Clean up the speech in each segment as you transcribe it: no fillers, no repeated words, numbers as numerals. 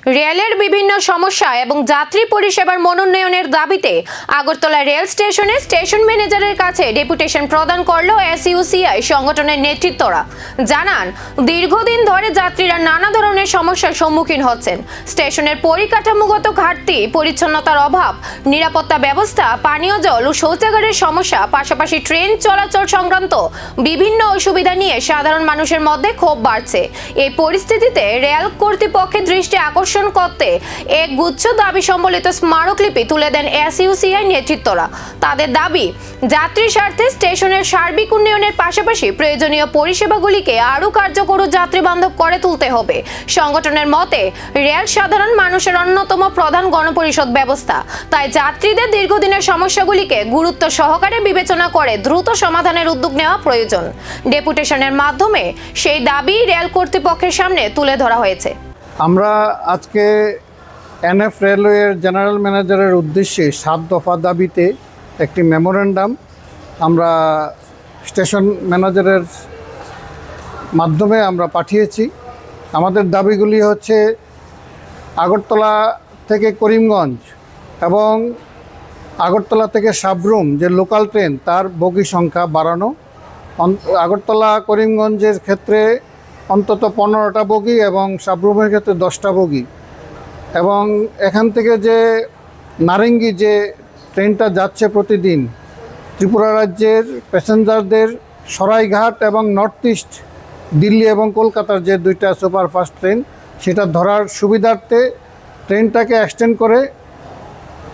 রেলের বিভিন্ন সমস্যা এবং যাত্রী পরিষেবার মনোন্নয়নের দাবিতে আগরতলা রেল স্টেশনে স্টেশন ম্যানেজারের কাছে ডেপুটেশন প্রদান করল এসইউসিআই সংগঠনের নেতৃত্বরা। জানান, দীর্ঘদিন ধরে যাত্রীরা নানা ধরনের সমস্যার সম্মুখীন হচ্ছেন। স্টেশনের পরিকাঠামোগত ঘাটতি, পরিচ্ছন্নতার অভাব, নিরাপত্তা ব্যবস্থা, পানীয় জল ও শৌচাগারের সমস্যা, পাশাপাশি ট্রেন চলাচল সংক্রান্ত বিভিন্ন অসুবিধা নিয়ে সাধারণ মানুষের মধ্যে ক্ষোভ বাড়ছে। এই পরিস্থিতিতে রেল কর্তৃপক্ষের দৃষ্টি আকর্ষণ করতে এক গুচ্ছ দাবি সম্বলিত স্মারকলিপি তুলে দেন এসইউসিআই নেতৃত্বরা। তাদের দাবি, যাত্রী স্বার্থে স্টেশনের সার্বিক উন্নয়নের পাশাপাশি প্রয়োজনীয় পরিষেবাগুলিকে আরও কার্যকর ও যাত্রী বান্ধব করে তুলতে হবে। সংগঠনের মতে, রেল সাধারণ মানুষের অন্যতম প্রধান গণপরিষদ ব্যবস্থা। তাই যাত্রীদের দীর্ঘদিনের সমস্যাগুলিকে গুরুত্ব সহকারে বিবেচনা করে দ্রুত সমাধানের উদ্যোগ নেওয়া প্রয়োজন। ডেপুটেশনের মাধ্যমে সেই দাবি রেল কর্তৃপক্ষের সামনে তুলে ধরা হয়েছে। আমরা আজকে এনএফ রেলওয়ের জেনারেল ম্যানেজারের উদ্দেশ্যে 7 দফা দাবিতে একটি মেমোরেন্ডাম আমরা স্টেশন ম্যানেজারের মাধ্যমে আমরা পাঠিয়েছি। আমাদের দাবিগুলি হচ্ছে আগরতলা থেকে করিমগঞ্জ এবং আগরতলা থেকে সাবরুম যে লোকাল ট্রেন তার বগি সংখ্যা বাড়ানো, আগরতলা করিমগঞ্জের ক্ষেত্রে অন্তত 15টা বগি এবং সাবরুমের ক্ষেত্রে 10টা বগি, এবং এখান থেকে যে নারেঙ্গি যে ট্রেনটা যাচ্ছে প্রতিদিন ত্রিপুরা রাজ্যের প্যাসেঞ্জারদের সরাইঘাট এবং নর্থ ইস্ট দিল্লি এবং কলকাতার যে 2টা সুপারফাস্ট ট্রেন সেটা ধরার সুবিধার্থে ট্রেনটাকে এক্সটেন্ড করে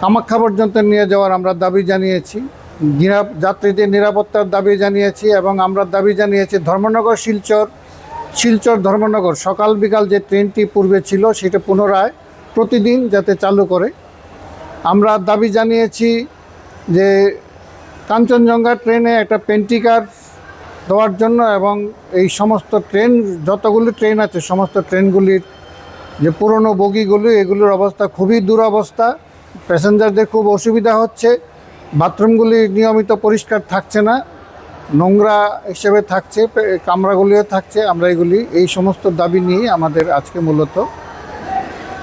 কামাখ্যা পর্যন্ত নিয়ে যাওয়ার আমরা দাবি জানিয়েছি। যাত্রীদের নিরাপত্তার দাবি জানিয়েছি এবং আমরা দাবি জানিয়েছি ধর্মনগর শিলচর ধর্মনগর সকাল বিকাল যে ট্রেনটি পূর্বে ছিল সেটা পুনরায় প্রতিদিন যাতে চালু করে। আমরা দাবি জানিয়েছি যে কাঞ্চনজঙ্ঘা ট্রেনে একটা পেন্টিকার দেওয়ার জন্য এবং এই সমস্ত ট্রেন যতগুলি ট্রেন আছে সমস্ত ট্রেনগুলির যে পুরনো বগিগুলি এগুলোর অবস্থা খুবই দুরবস্থা, প্যাসেঞ্জারদের খুব অসুবিধা হচ্ছে, বাথরুমগুলি নিয়মিত পরিষ্কার থাকছে না, নোংরা হিসেবে থাকছে, কামরাগুলিও থাকছে। আমরা এই সমস্ত দাবি নিয়ে আমাদের আজকে মূলত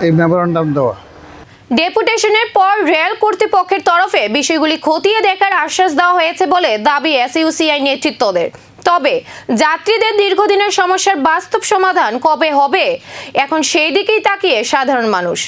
এই মেমোরেন্ডাম দেওয়া। ডেপুটেশনের পর রেল কর্তৃপক্ষের তরফে বিষয়গুলি খতিয়ে দেখার আশ্বাস দেওয়া হয়েছে বলে দাবি এসইউসিআই নেতৃত্বদের। তবে যাত্রীদের দীর্ঘদিনের সমস্যার বাস্তব সমাধান কবে হবে, এখন সেই দিকেই তাকিয়ে সাধারণ মানুষ।